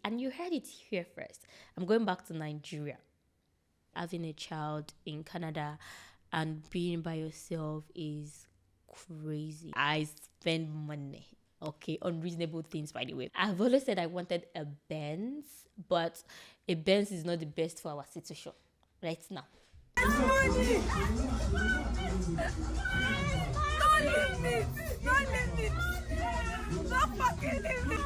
And you heard it here first. I'm going back to Nigeria. Having a child in Canada and being by yourself is crazy. I spend money, okay, on reasonable things, by the way. I've always said I wanted a Benz, but a Benz is not the best for our situation right now. Don't leave me! Don't leave me! Don't fucking leave me!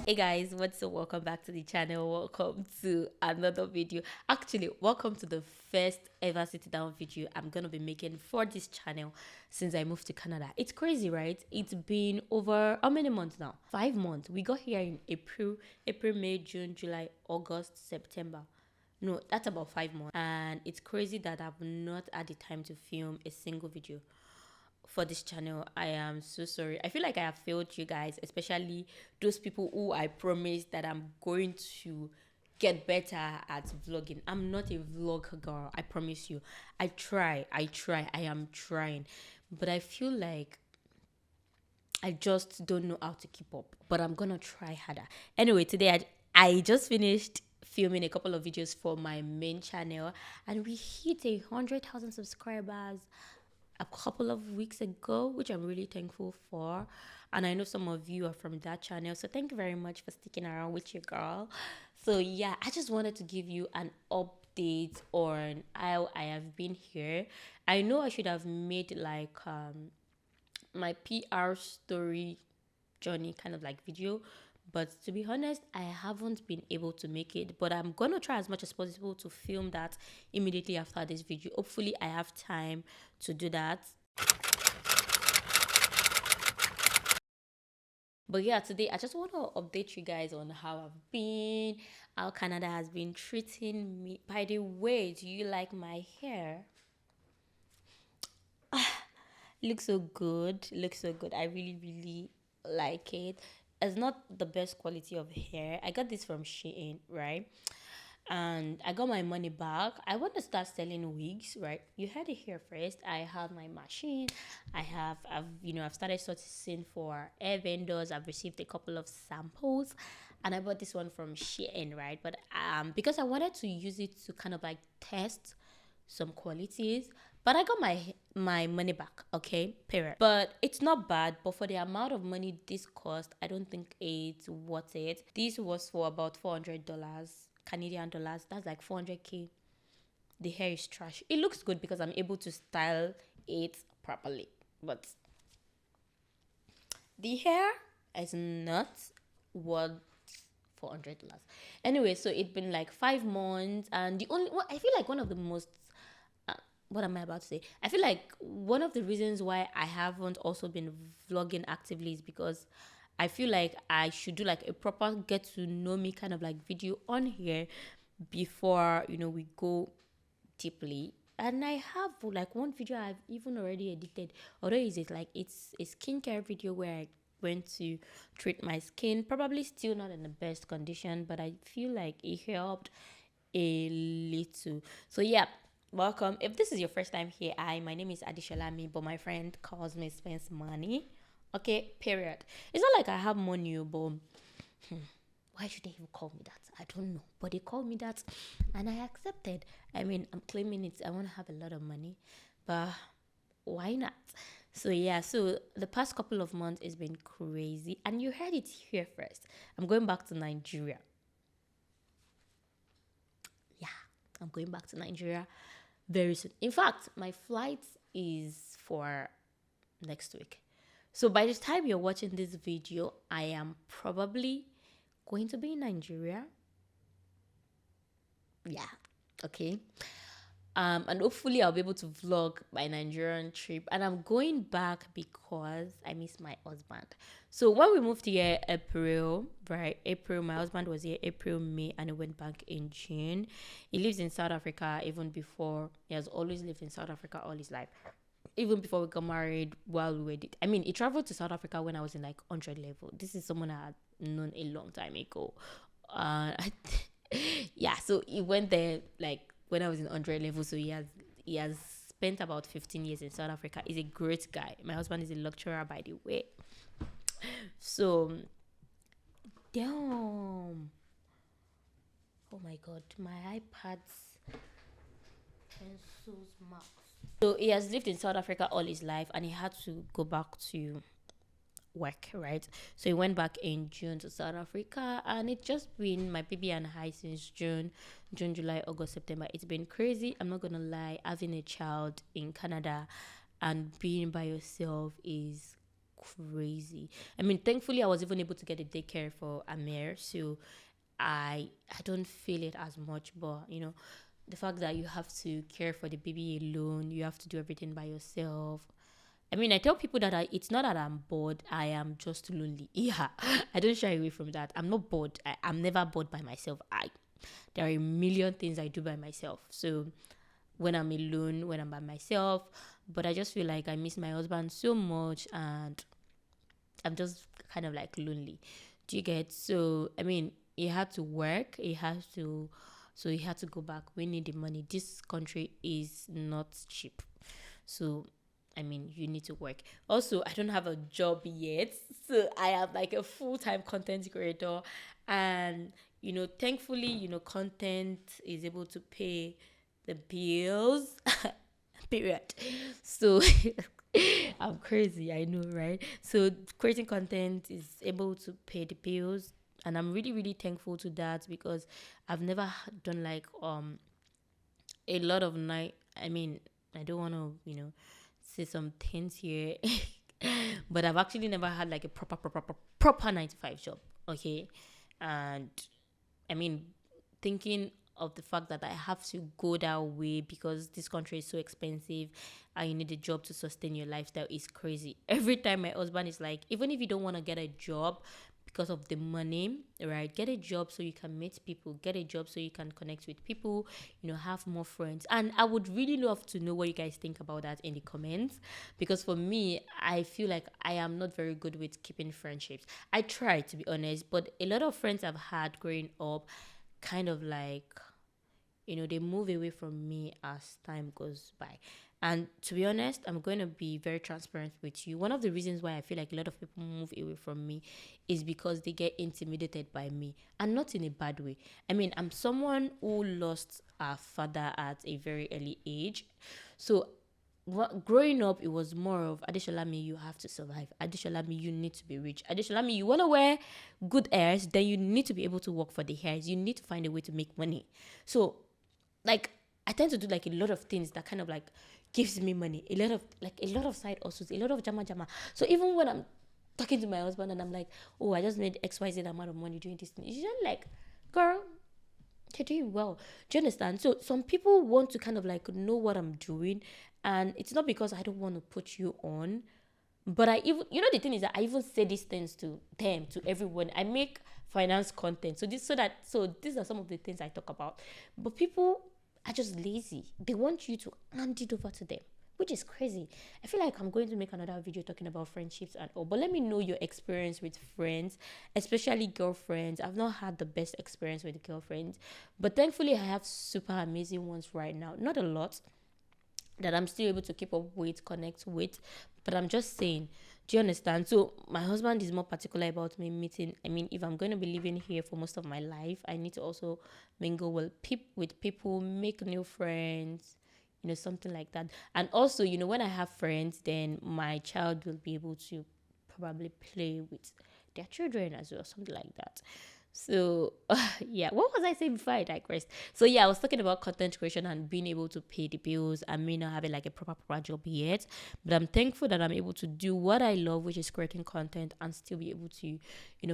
Hey guys, what's up? Welcome back to the channel. Welcome to another video. Actually, welcome to the first ever sit down video I'm gonna be making for this channel since I moved to Canada. It's crazy, right? It's been over how many months now? 5 months. We got here in April, May, June, July, August, September. No, that's about 5 months. And it's crazy that I've not had the time to film a single video for this channel. I am so sorry. I feel like I have failed you guys, especially those people who I promised that I'm going to get better at vlogging. I'm not a vlog girl, I promise you. I am trying, but I feel like I just don't know how to keep up, but I'm gonna try harder. Anyway, today I just finished filming a couple of videos for my main channel, and we hit 100,000 subscribers a couple of weeks ago, which I'm really thankful for. And I know some of you are from that channel, so thank you very much for sticking around with your girl. So yeah, I just wanted to give you an update on how I have been here. I know I should have made like my PR story journey kind of like video, but to be honest, I haven't been able to make it. But I'm gonna try as much as possible to film that immediately after this video. Hopefully I have time to do that. But yeah, today I just want to update you guys on how I've been, how Canada has been treating me. By the way, do you like my hair? Looks so good, I really like it. It's not the best quality of hair. I got this from Shein, right? And I got my money back. I want to start selling wigs, right? You heard it here first. I have my machine. I've started sourcing for hair vendors. I've received a couple of samples, and I bought this one from Shein, right? But because I wanted to use it to kind of like test some qualities, but I got my money back, okay, period. But it's not bad, but for the amount of money this cost, I don't think it's worth it. This was for about $400 Canadian dollars. That's like 400k. The hair is trash. It looks good because I'm able to style it properly, but the hair is not worth $400. Anyway, so it's been like 5 months, and I feel like one of the most what am I about to say? I feel like one of the reasons why I haven't also been vlogging actively is because I feel like I should do like a proper get to know me kind of like video on here before we go deeply. And I have like one video I've even already edited, although it's a skincare video where I went to treat my skin, probably still not in the best condition, but I feel like it helped a little. So yeah, welcome. If this is your first time here, my name is Adishalami, but my friend calls me Spense money. Okay, period. It's not like I have money, but why should they even call me that? I don't know, but they call me that, and I accepted. I mean, I'm claiming it. I want to have a lot of money, but why not? So yeah, so the past couple of months has been crazy, and you heard it here first. I'm going back to Nigeria. Yeah, I'm going back to Nigeria very soon. In fact, my flight is for next week. So by the time you're watching this video, I am probably going to be in Nigeria. Yeah, okay. And hopefully I'll be able to vlog my Nigerian trip. And I'm going back because I miss my husband. So when we moved here April, right? April, my husband was here April, May, and he went back in June. He lives in South Africa even before. He has always lived in South Africa all his life. Even before we got married, while we were he traveled to South Africa when I was in like 100 level. This is someone I had known a long time ago. Yeah, so he went there like when I was in 100 level. So he has spent about 15 years in South Africa. He's a great guy. My husband is a lecturer, by the way. So Damn. Oh my god, my iPad's pencils marks. So he has lived in South Africa all his life and he had to go back to work, right? So he went back in June to South Africa and it's just been my baby and I since June, July, August, September. It's been crazy. I'm not gonna lie, having a child in Canada and being by yourself is crazy. I mean, thankfully I was even able to get a daycare for Amir, so I don't feel it as much, but the fact that you have to care for the baby alone, you have to do everything by yourself. I mean, I tell people that it's not that I'm bored, I am just lonely. Yeah, I don't shy away from that. I'm not bored. I'm never bored by myself. There are a million things I do by myself. So when I'm alone, when I'm by myself, but I just feel like I miss my husband so much and I'm just kind of like lonely. Do you get? So, I mean, he had to work, so he had to go back. We need the money. This country is not cheap. So, I mean, you need to work. Also, I don't have a job yet. So I am like a full-time content creator. And, thankfully, content is able to pay the bills. Period. So I'm crazy, I know, right? So creating content is able to pay the bills. And I'm really, really thankful to that because I've never done like a lot of night. I mean, I don't want to, say some things here, but I've actually never had like a proper 9 to 5 job. Okay, and I mean, thinking of the fact that I have to go that way because this country is so expensive and you need a job to sustain your lifestyle is crazy. Every time my husband is like, even if you don't want to get a job because of the money, right? Get a job so you can meet people, get a job so you can connect with people, have more friends. And I would really love to know what you guys think about that in the comments because for me, I feel like I am not very good with keeping friendships. I try, to be honest, but a lot of friends I've had growing up kind of like, they move away from me as time goes by. And to be honest, I'm going to be very transparent with you. One of the reasons why I feel like a lot of people move away from me is because they get intimidated by me, and not in a bad way. I mean, I'm someone who lost a father at a very early age. So growing up, it was more of Adeshalami, you have to survive. Adeshalami, you need to be rich. Adeshalami, you want to wear good hairs, then you need to be able to work for the hairs. You need to find a way to make money. So, like, I tend to do like a lot of things that kind of like gives me money. A lot of side hustles, a lot of jama. So even when I'm talking to my husband and I'm like, oh, I just made XYZ amount of money doing this thing, he's just like, girl, you're doing well. Do you understand? So some people want to kind of like know what I'm doing, and it's not because I don't want to put you on, but I even, the thing is that I even say these things to them, to everyone. I make finance content, so these are some of the things I talk about. But people are just lazy. They want you to hand it over to them, which is crazy. I feel like I'm going to make another video talking about friendships and all, but let me know your experience with friends, especially girlfriends. I've not had the best experience with girlfriends, but thankfully I have super amazing ones right now. Not a lot that I'm still able to keep up with, connect with, but I'm just saying, do you understand? So my husband is more particular about me meeting. I mean, if I'm going to be living here for most of my life, I need to also mingle with people, make new friends, something like that. And also, when I have friends, then my child will be able to probably play with their children as well, something like that. So, yeah, what was I saying before I digressed? So, yeah, I was talking about content creation and being able to pay the bills. I may not having like a proper job yet, but I'm thankful that I'm able to do what I love, which is creating content, and still be able to,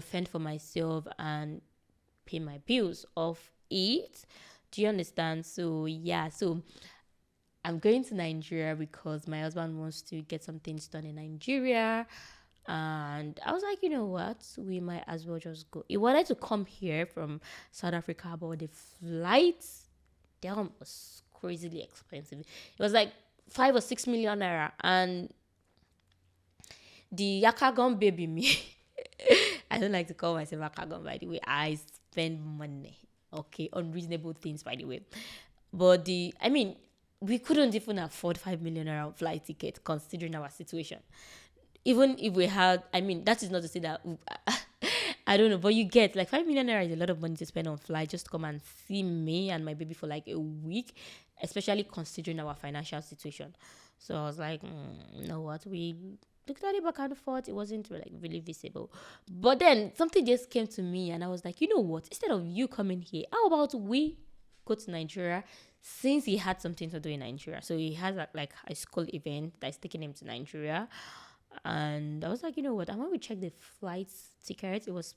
fend for myself and pay my bills off it. Do you understand? So, yeah, so I'm going to Nigeria because my husband wants to get some things done in Nigeria. And I was like, you know what? We might as well just go. He wanted to come here from South Africa, but the flights, damn, was crazily expensive. It was like 5 or 6 million naira. And the Yakagon baby me. I don't like to call myself Yakagon, by the way. I spend money, okay, on reasonable things, by the way. But we couldn't even afford 5 million naira flight ticket considering our situation. Even if we had, that is not to say that I don't know, but you get like 5 million naira is a lot of money to spend on flight just to come and see me and my baby for like a week, especially considering our financial situation. So I was like, you know what, we looked at it back and forth. It wasn't like really visible, but then something just came to me, and I was like, you know what? Instead of you coming here, how about we go to Nigeria? Since he had something to do in Nigeria, so he has like a school event that's taking him to Nigeria. And I was like, you know what? And when we checked the flights tickets, it was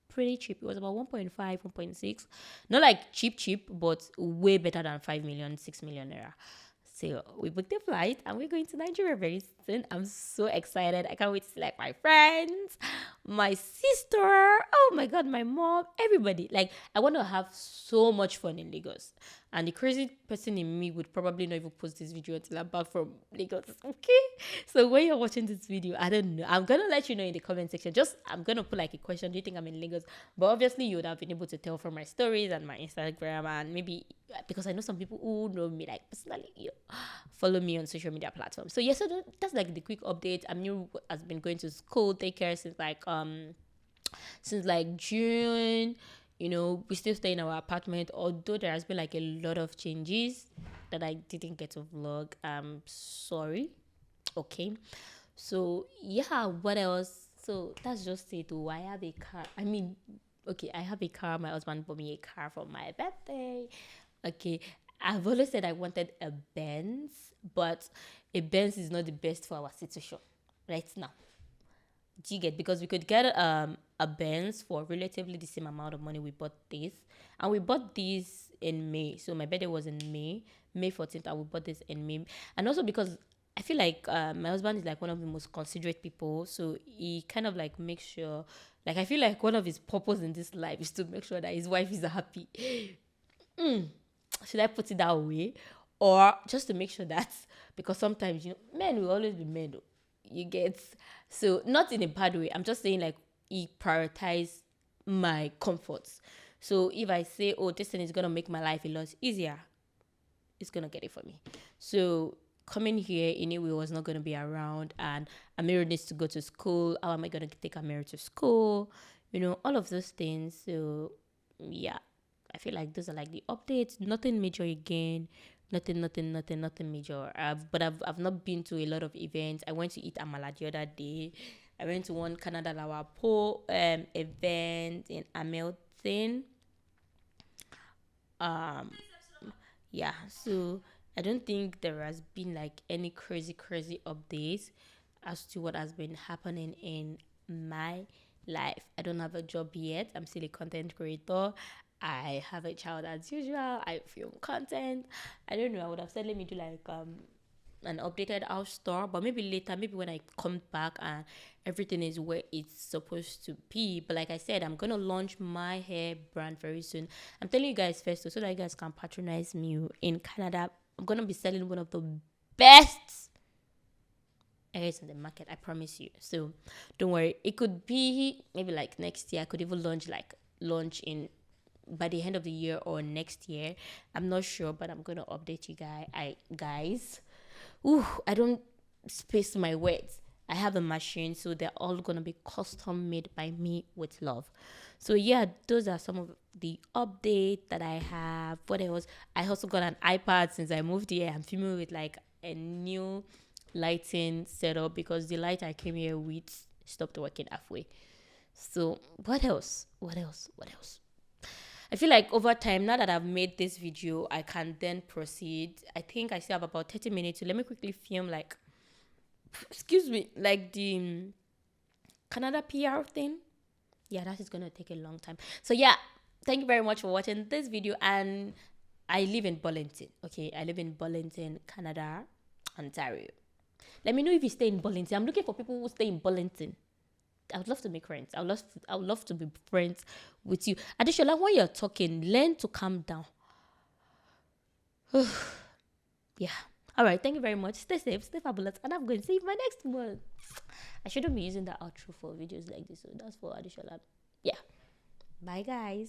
pretty cheap. It was about 1.5, 1.6. Not like cheap, but way better than 5 million, 6 million naira. So we booked the flight and we're going to Nigeria very soon. I'm so excited. I can't wait to see like my friends, my sister, oh my god, my mom, everybody. Like, I want to have so much fun in Lagos. And the crazy person in me would probably not even post this video until I'm back from Lagos. Okay? So when you're watching this video, I don't know. I'm gonna let you know in the comment section. Just I'm gonna put like a question. Do you think I'm in Lagos? But obviously you would have been able to tell from my stories and my Instagram, and maybe because I know some people who know me like personally, follow me on social media platforms. So yes, so that's like the quick update. Amir has been going to school, daycare since like June. We still stay in our apartment, although there has been like a lot of changes that I didn't get to vlog. I'm sorry. Okay. So yeah, what else? So that's just it. Oh, I have a car. I mean, okay, I have a car. My husband bought me a car for my birthday. Okay. I've always said I wanted a Benz, but a Benz is not the best for our situation right now. Do you get? Because we could get a Benz for relatively the same amount of money we bought this. And we bought this in May. So my birthday was in May 14th, and we bought this in May. And also because I feel like my husband is like one of the most considerate people. So he kind of like makes sure, like I feel like one of his purpose in this life is to make sure that his wife is happy. Should I put it that way? Or just to make sure that, because sometimes, men will always be men. You get? So not in a bad way. I'm just saying like he prioritized my comforts. So if I say, oh, this thing is gonna make my life a lot easier, it's gonna get it for me. So coming here, anyway, was not gonna be around, and Amira needs to go to school. How am I gonna take Amira to school? All of those things. So yeah, I feel like those are like the updates. Nothing major again. Nothing major. I've not been to a lot of events. I went to eat amala the other day. I went to one Canada Lawapo event in Hamilton. Yeah, so I don't think there has been like any crazy updates as to what has been happening in my life. I don't have a job yet. I'm still a content creator. I have a child as usual. I film content. I don't know. I would have said let me do like an updated house tour, but maybe later, maybe when I come back and everything is where it's supposed to be. But like I said, I'm gonna launch my hair brand very soon. I'm telling you guys first, so that you guys can patronize me in Canada. I'm gonna be selling one of the best areas in the market. I promise you. So don't worry. It could be maybe like next year. I could even launch in by the end of the year or next year. I'm not sure, but I'm gonna update you guys. I don't space my words. I have a machine, so they're all gonna be custom made by me with love. So yeah, those are some of the updates that I have. What else? I also got an iPad since I moved here. I'm filming with like a new lighting setup because the light I came here with stopped working halfway. So what else? I feel like over time, now that I've made this video, I can then proceed. I think I still have about 30 minutes. So let me quickly film like the Canada PR thing. Yeah, that is going to take a long time. So yeah, thank you very much for watching this video. And I live in Burlington. Okay, I live in Burlington, Canada, Ontario. Let me know if you stay in Burlington. I'm looking for people who stay in Burlington. I would love to make friends. I would love to be friends with you. Additionally, when you're talking, learn to calm down. Yeah. All right. Thank you very much. Stay safe, stay fabulous, and I'm going to see you my next one. I shouldn't be using that outro for videos like this. So that's for additional. Yeah. Bye, guys.